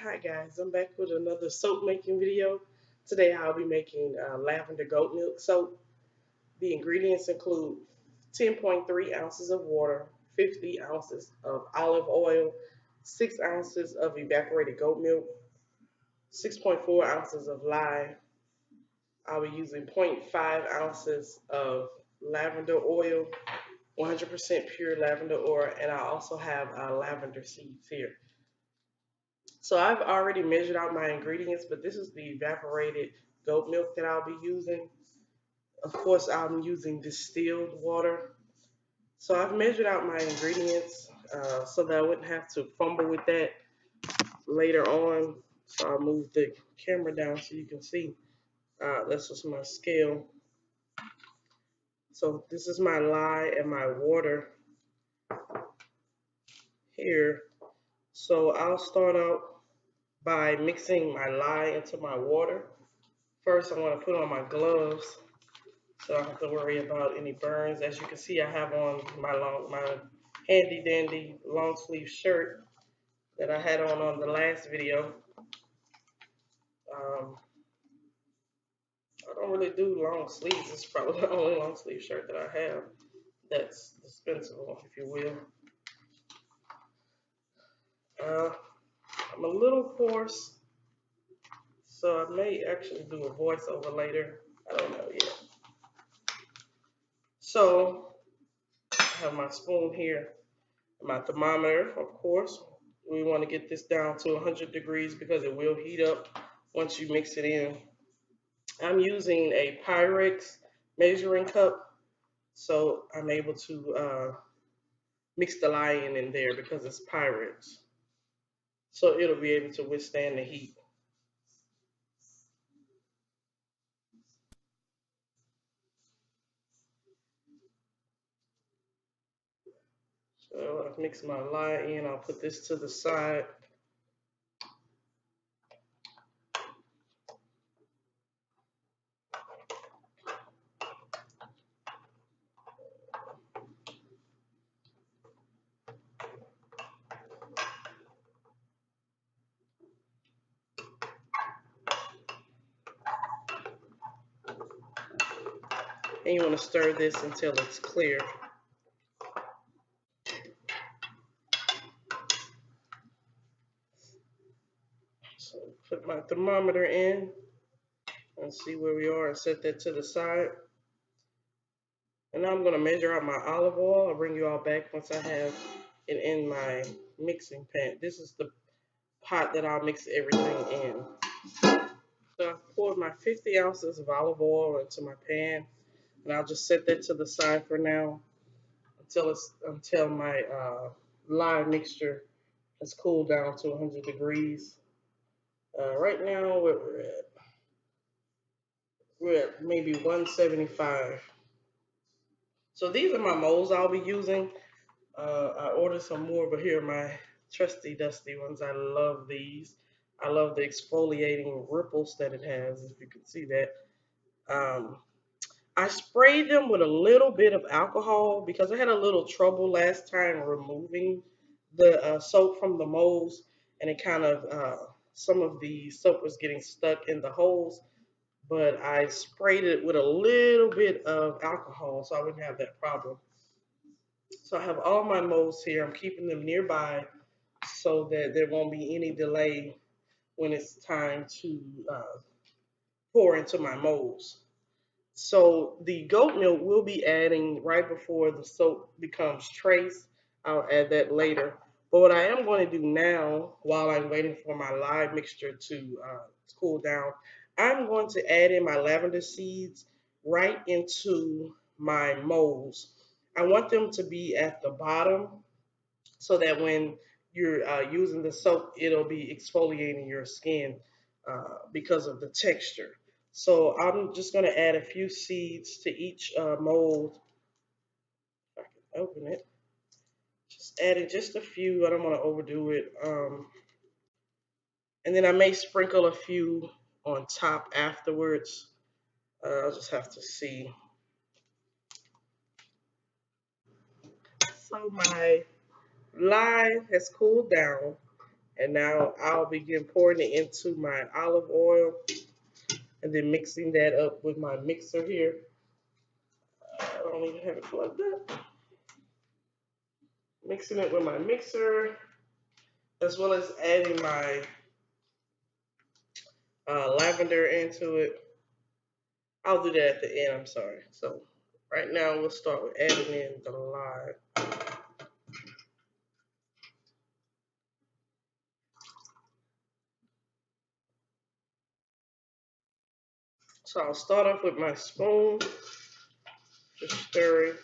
Hi guys, I'm back with another soap making video. Today I'll be making lavender goat milk soap. The ingredients include 10.3 ounces of water, 50 ounces of olive oil, 6 ounces of evaporated goat milk, 6.4 ounces of lye. I'll be using zero point 0.5 ounces of lavender oil, 100% pure lavender oil, and I also have lavender seeds here. So I've already measured out my ingredients, but this is the evaporated goat milk that I'll be using. Of course, I'm using distilled water. So I've measured out my ingredients so that I wouldn't have to fumble with that later on. So I'll move the camera down so you can see. That's just my scale. So this is my lye and my water here. So I'll start out by mixing my lye into my water. First, I want to put on my gloves so I don't have to worry about any burns. As you can see, I have on my handy dandy long sleeve shirt that I had on the last video. Um, I don't really do long sleeves. It's probably the only long sleeve shirt that I have that's dispensable, if you will. I'm a little hoarse, so I may actually do a voiceover later. I don't know yet. So I have my spoon here, my thermometer, of course. We want to get this down to 100 degrees because it will heat up once you mix it in. I'm using a Pyrex measuring cup, so I'm able to mix the lye in there because it's Pyrex. So it'll be able to withstand the heat. So I've mixed my lye in. I'll put this to the side. And you want to stir this until it's clear. So put my thermometer in and see where we are and set that to the side. And now I'm going to measure out my olive oil. I'll bring you all back once I have it in my mixing pan. This is the pot that I'll mix everything in. So I've poured my 50 ounces of olive oil into my pan, and I'll just set that to the side for now until my lye mixture has cooled down to 100 degrees. Right now we're at maybe 175. So these are my molds I'll be using. I ordered some more, but here are my trusty dusty ones. I love these. I love the exfoliating ripples that it has, if you can see that. Um, I sprayed them with a little bit of alcohol because I had a little trouble last time removing the soap from the molds, and it kind of, some of the soap was getting stuck in the holes, but I sprayed it with a little bit of alcohol so I wouldn't have that problem. So I have all my molds here. I'm keeping them nearby so that there won't be any delay when it's time to pour into my molds. So the goat milk we'll be adding right before the soap becomes trace. I'll add that later. But what I am going to do now, while I'm waiting for my lye mixture to cool down, I'm going to add in my lavender seeds right into my molds. I want them to be at the bottom so that when you're using the soap, it'll be exfoliating your skin because of the texture. So I'm just going to add a few seeds to each mold. If I can open it. Just adding just a few. I don't want to overdo it. And then I may sprinkle a few on top afterwards. I'll just have to see. So my lye has cooled down. And now I'll begin pouring it into my olive oil and then mixing that up with my mixer here. I don't even have it plugged up. Mixing it with my mixer as well as adding my lavender into it. I'll do that at the end, I'm sorry. So right now we'll start with adding in the lime. So I'll start off with my spoon, just stirring.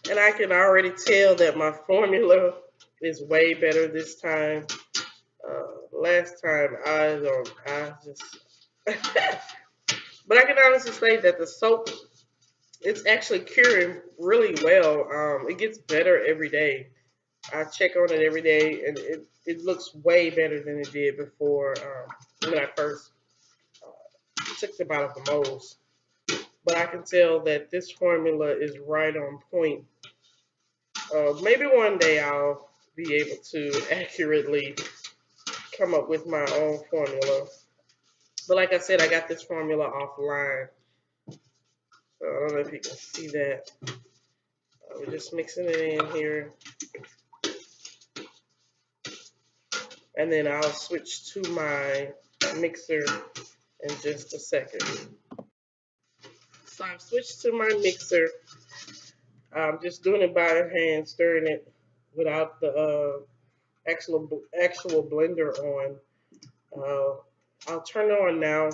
And I can already tell that my formula is way better this time. Last time I just, but I can honestly say that the soap, it's actually curing really well. It gets better every day. I check on it every day, and it looks way better than it did before when I first took them out of the molds. But I can tell that this formula is right on point. Maybe one day I'll be able to accurately come up with my own formula. But like I said, I got this formula offline. So I don't know if you can see that. We're just mixing it in here. And then I'll switch to my mixer in just a second. So I've switched to my mixer. I'm just doing it by hand, stirring it without the actual blender on. I'll turn it on now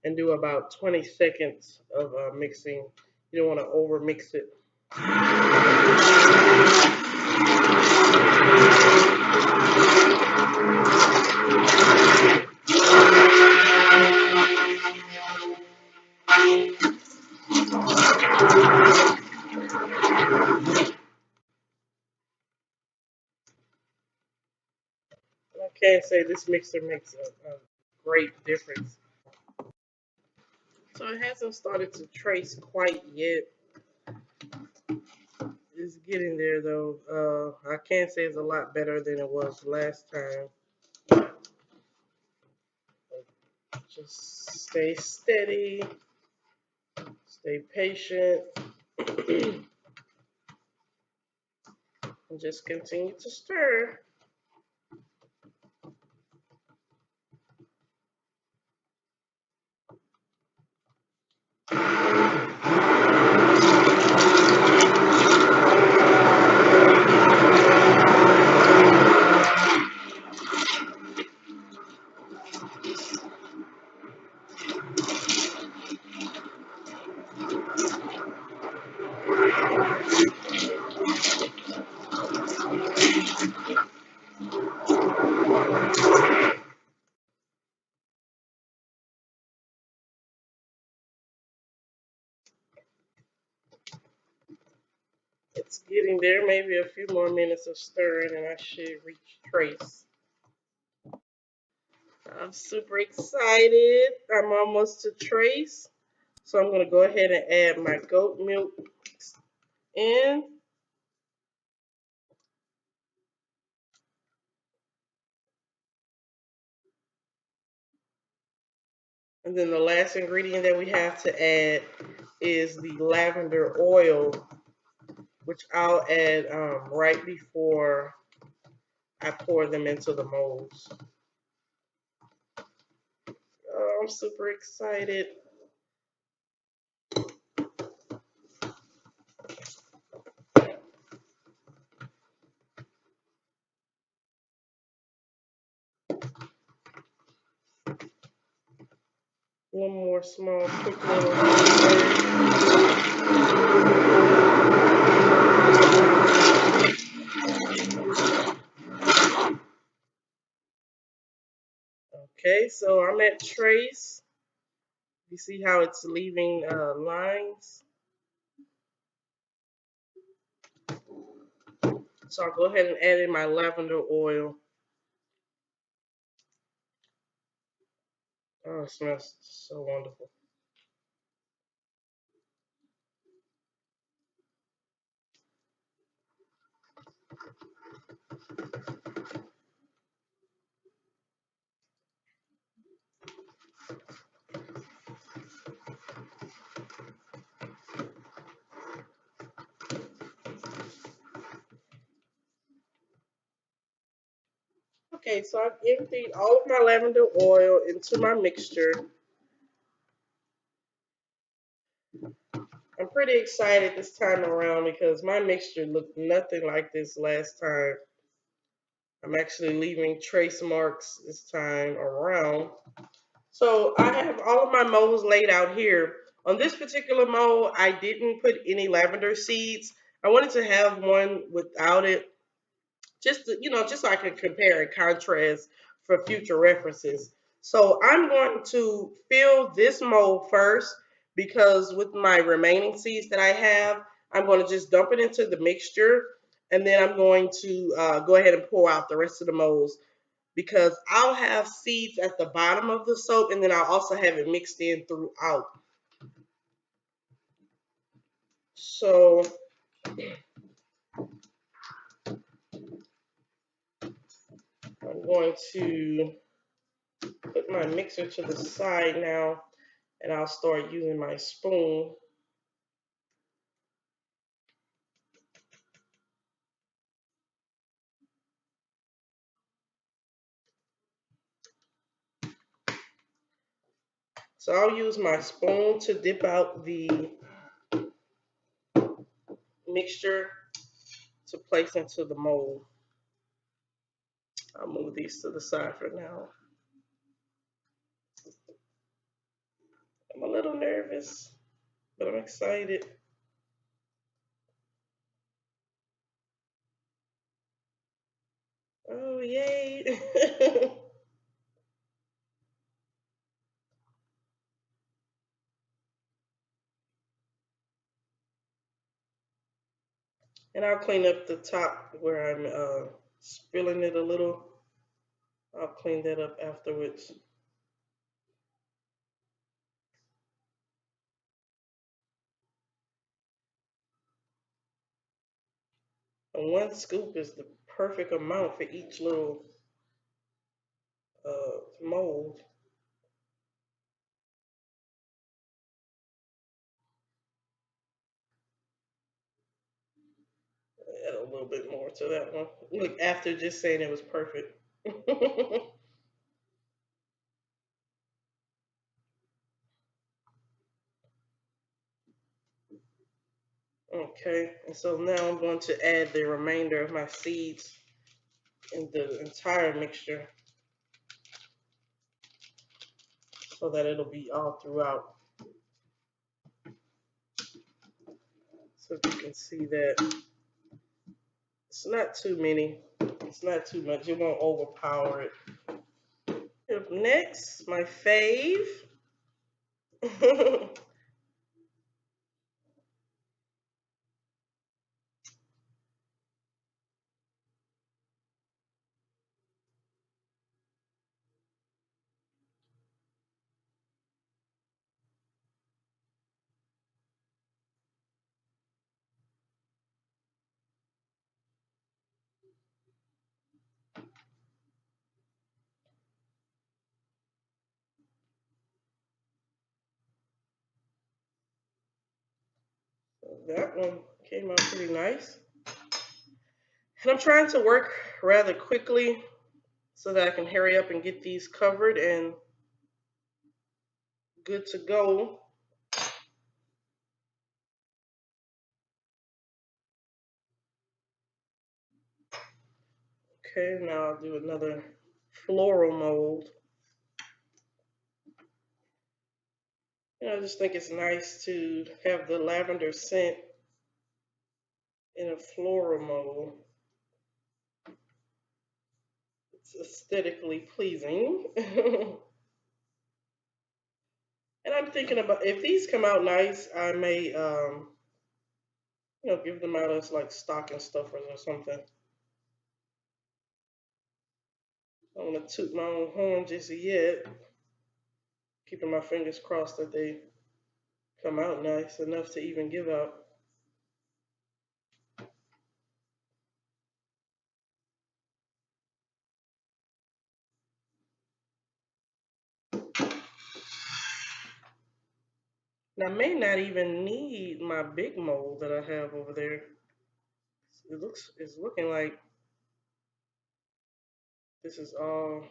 and do about 20 seconds of mixing. You don't want to over mix it. I can't say this mixer makes a great difference. So it hasn't started to trace quite yet. It's getting there though. I can't say it's a lot better than it was last time. Just stay steady, stay patient, and just continue to stir. It's getting there. Maybe a few more minutes of stirring and I should reach trace. I'm super excited. I'm almost to trace. So I'm going to go ahead and add my goat milk in. And then the last ingredient that we have to add is the lavender oil, which I'll add right before I pour them into the molds. Oh, I'm super excited. One more small quick little Okay, so I'm at trace. You see how it's leaving lines? So I'll go ahead and add in my lavender oil. Oh, it smells so wonderful. Okay, so I've emptied all of my lavender oil into my mixture. I'm pretty excited this time around because my mixture looked nothing like this last time. I'm actually leaving trace marks this time around. So I have all of my molds laid out here. On this particular mold, I didn't put any lavender seeds. I wanted to have one without it, just to, just so I can compare and contrast for future references. So I'm going to fill this mold first because with my remaining seeds that I have, I'm going to just dump it into the mixture and then I'm going to go ahead and pour out the rest of the molds because I'll have seeds at the bottom of the soap and then I'll also have it mixed in throughout. So I'm going to put my mixer to the side now and I'll start using my spoon. So I'll use my spoon to dip out the mixture to place into the mold. I'll move these to the side for now. I'm a little nervous, but I'm excited. Oh, yay. And I'll clean up the top where I'm spilling it a little. I'll clean that up afterwards. And 1 scoop is the perfect amount for each little mold. Add a little bit more to that one. Look, after just saying it was perfect. Okay, and so now I'm going to add the remainder of my seeds in the entire mixture so that it'll be all throughout. So you can see that it's not too many, it's not too much, it won't overpower it. Up next, my fave. That one came out pretty nice. And I'm trying to work rather quickly so that I can hurry up and get these covered and good to go. Okay, now I'll do another floral mold. I just think it's nice to have the lavender scent in a floral mold. It's aesthetically pleasing. And I'm thinking about if these come out nice, I may give them out as like stocking stuffers or something. I don't want to toot my own horn just yet. Keeping my fingers crossed that they come out nice enough to even give out. Now, I may not even need my big mold that I have over there. It's looking like this is all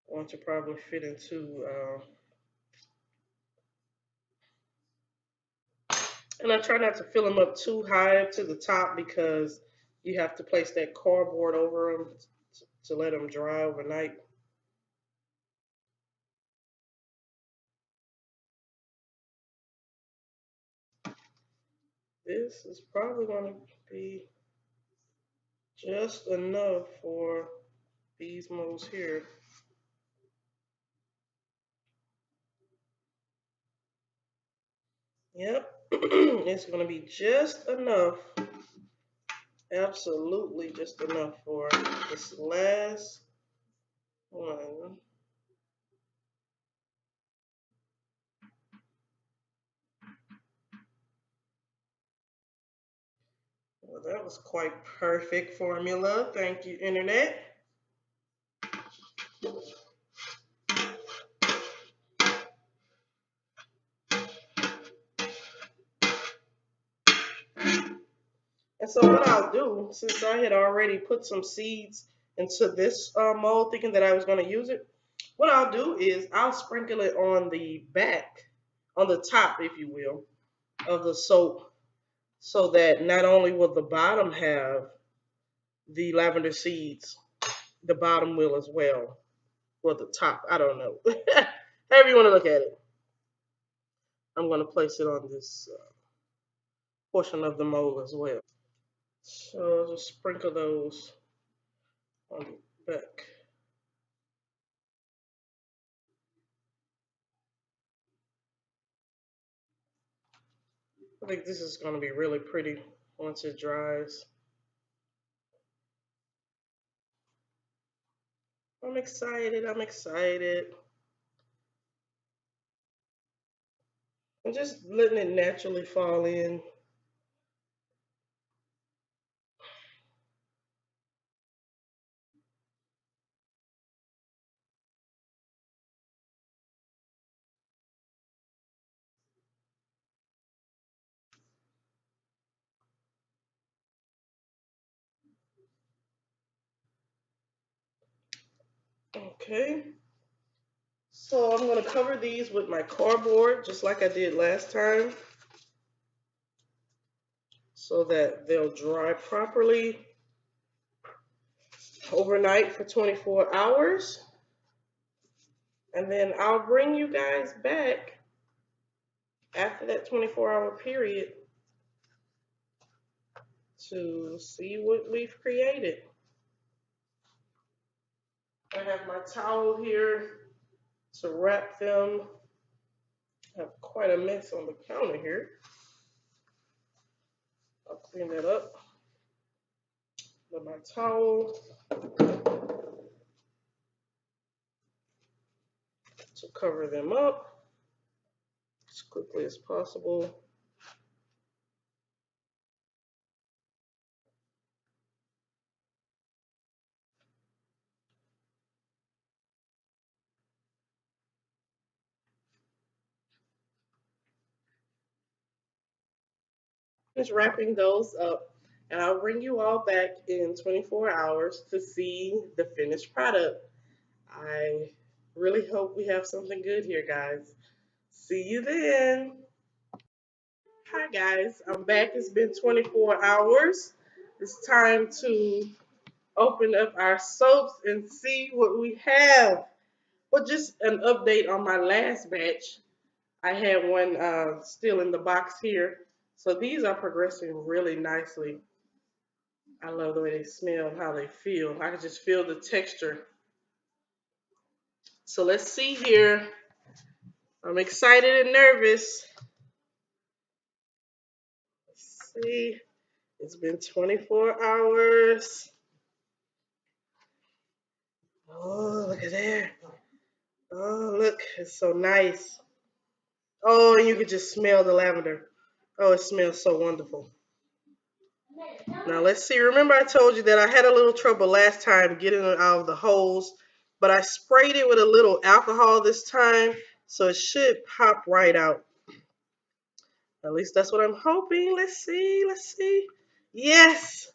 going to probably fit into. And I try not to fill them up too high up to the top because you have to place that cardboard over them to let them dry overnight. This is probably going to be just enough for these molds here. Yep, it's going to be just enough, absolutely just enough for this last one. Well, that was quite perfect formula. Thank you, Internet. And so what I'll do, since I had already put some seeds into this mold thinking that I was going to use it, what I'll do is I'll sprinkle it on the back, on the top, if you will, of the soap so that not only will the bottom have the lavender seeds, the bottom will as well. Or the top, I don't know. However you want to look at it. I'm going to place it on this portion of the mold as well. So I'll just sprinkle those on the back. I think this is going to be really pretty once it dries. I'm excited. I'm excited. I'm just letting it naturally fall in. Okay. So I'm going to cover these with my cardboard just like I did last time so that they'll dry properly overnight for 24 hours. And then I'll bring you guys back after that 24-hour period to see what we've created. I have my towel here to wrap them. I have quite a mess on the counter here. I'll clean that up with my towel to cover them up as quickly as possible. Just wrapping those up, and I'll bring you all back in 24 hours to see the finished product. I really hope we have something good here, guys. See you then. Hi, guys. I'm back. It's been 24 hours. It's time to open up our soaps and see what we have. Well, just an update on my last batch. I had one still in the box here. So these are progressing really nicely. I love the way they smell and how they feel. I can just feel the texture. So let's see here. I'm excited and nervous. Let's see. It's been 24 hours. Oh, look at there. Oh, look, it's so nice. Oh, and you can just smell the lavender. Oh, it smells so wonderful. Now let's see. Remember I told you that I had a little trouble last time getting it out of the hose, but I sprayed it with a little alcohol this time, so it should pop right out. At least that's what I'm hoping. Let's see. Let's see. Yes.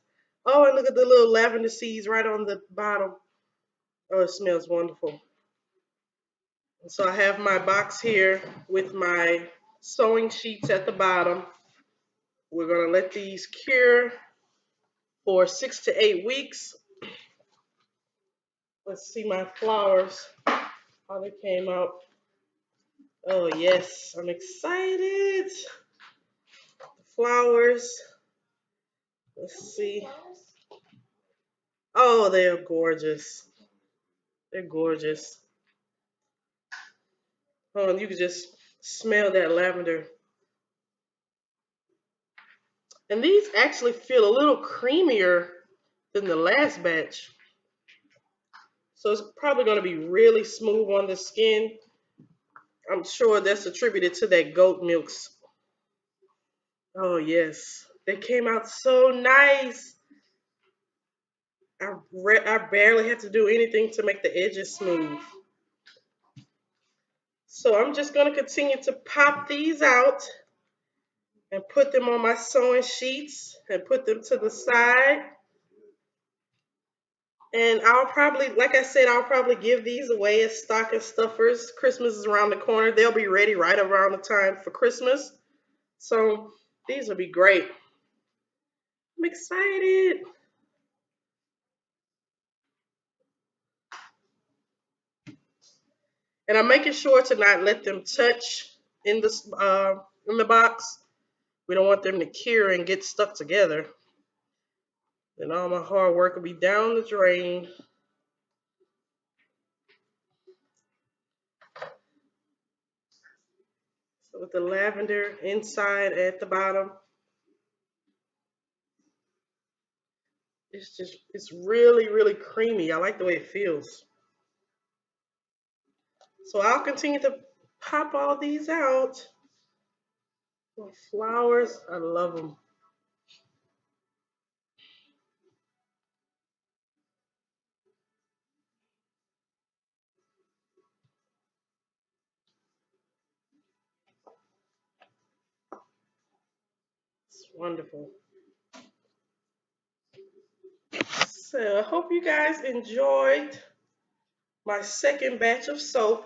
Oh, and look at the little lavender seeds right on the bottom. Oh, it smells wonderful. And so I have my box here with my sewing sheets at the bottom. We're going to let these cure for 6 to 8 weeks. Let's see my flowers, how they came out. Oh, yes, I'm excited. The flowers. Let's see. Oh, they're gorgeous. They're gorgeous. Oh, you can just smell that lavender. And these actually feel a little creamier than the last batch. So it's probably going to be really smooth on the skin. I'm sure that's attributed to that goat milks. Oh, yes. They came out so nice. I barely have to do anything to make the edges smooth. So I'm just going to continue to pop these out and put them on my sewing sheets and put them to the side. And I'll probably, like I said, I'll probably give these away as stocking stuffers. Christmas is around the corner. They'll be ready right around the time for Christmas. So these will be great. I'm excited. And I'm making sure to not let them touch in the box. We don't want them to cure and get stuck together. Then all my hard work will be down the drain. So with the lavender inside at the bottom, it's really, really creamy. I like the way it feels. So I'll continue to pop all these out. Flowers, I love them. It's wonderful. So I hope you guys enjoyed my second batch of soap,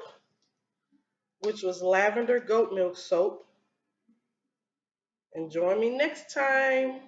which was Lavender Goat Milk Soap. And join me next time.